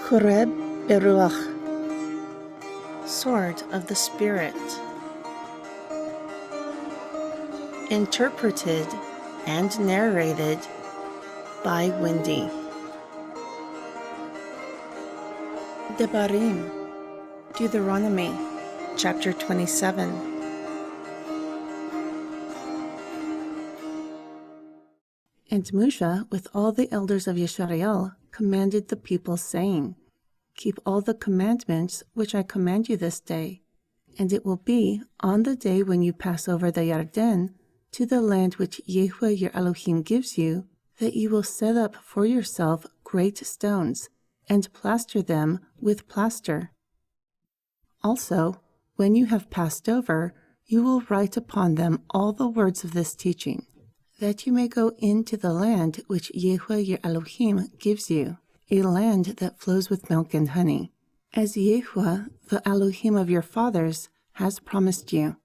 Choreb Beruach, Sword of the Spirit. Interpreted and narrated by Wendy. Debarim, Deuteronomy Chapter 27. And Mushah, with all the elders of Jashari'al, commanded the people, saying, Keep all the commandments which I command you this day, and it will be on the day when you pass over the Yarden to the land which Yehovah your Elohim gives you, that you will set up for yourself great stones, and plaster them with plaster. Also, when you have passed over, you will write upon them all the words of this teaching, that you may go into the land which Yehovah your Elohim gives you, a land that flows with milk and honey, as Yehovah, the Elohim of your fathers, has promised you.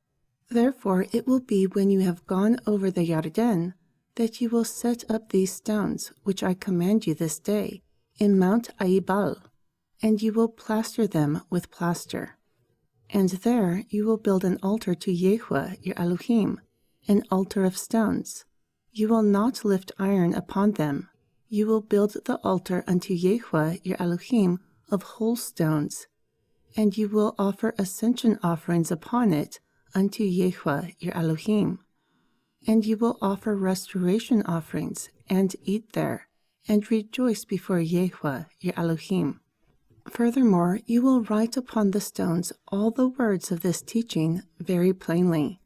Therefore it will be when you have gone over the Yarden, that you will set up these stones, which I command you this day, in Mount ATTRIBUTIONS, and you will plaster them with plaster. And there you will build an altar to Yehovah your Elohim, an altar of stones. You will not lift iron upon them. You will build the altar unto Yehovah your Elohim of whole stones, and you will offer ascension offerings upon it unto Yehovah your Elohim. And you will offer restoration offerings, and eat there, and rejoice before Yehovah your Elohim. Furthermore, you will write upon the stones all the words of this teaching very plainly.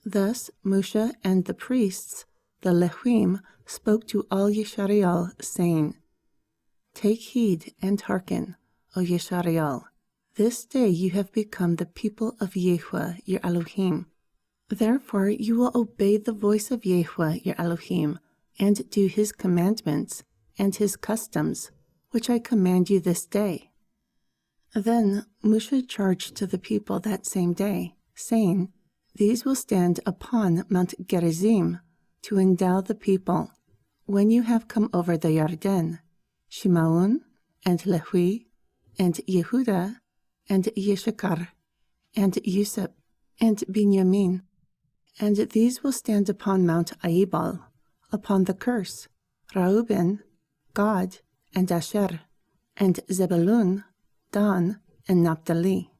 Thus Mushah and the priests, the Levim, spoke to all Jashari'al, saying, Take heed and hearken, O Jashari'al. This day you have become the people of Yehovah your Elohim. Therefore you will obey the voice of Yehovah your Elohim, and do his commandments and his customs, which I command you this day. Then Mushah charged to the people that same day, saying, These will stand upon Mount Gerizim, to endow the people, when you have come over the Yarden, Shimaun, and Lehi, and Yehuda, and Yeshachar, and Yusuf, and Binyamin. And these will stand upon Mount ATTRIBUTIONS, upon the curse, Reuben, Gad, and Asher, and Zebulun, Dan, and Naphtali.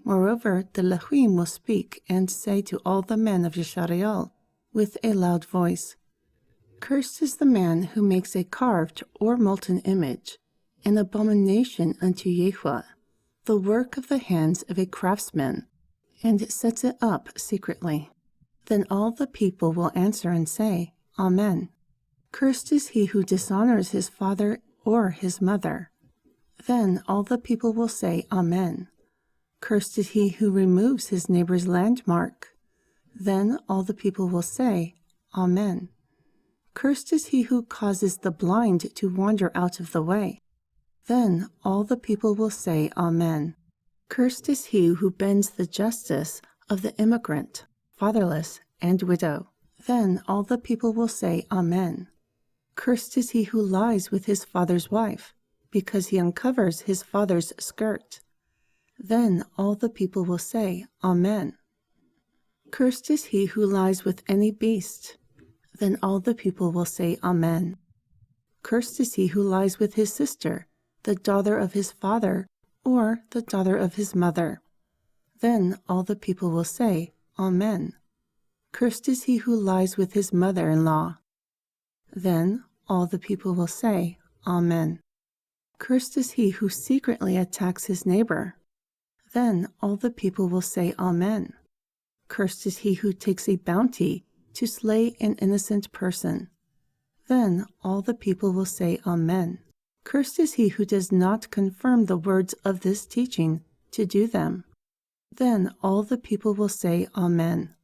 Moreover, the Levim will speak and say to all the men of Jashari'al with a loud voice, Cursed is the man who makes a carved or molten image, an abomination unto Yehovah, the work of the hands of a craftsman, and sets it up secretly. Then all the people will answer and say, Amen. Cursed is he who dishonors his father or his mother. Then all the people will say, Amen. Cursed is he who removes his neighbor's landmark. Then all the people will say, Amen. Cursed is he who causes the blind to wander out of the way. Then all the people will say, Amen. Cursed is he who bends the justice of the immigrant, fatherless, and widow. Then all the people will say, Amen. Cursed is he who lies with his father's wife, because he uncovers his father's skirt. Then all the people will say, Amen. Cursed is he who lies with any beast. Then all the people will say, Amen. Cursed is he who lies with his sister, the daughter of his father, or the daughter of his mother. Then all the people will say, Amen. Cursed is he who lies with his mother-in-law. Then all the people will say, Amen. Cursed is he who secretly attacks his neighbor. Then all the people will say, Amen. Cursed is he who takes a bounty to slay an innocent person. Then all the people will say, Amen. Cursed is he who does not confirm the words of this teaching to do them. Then all the people will say, Amen.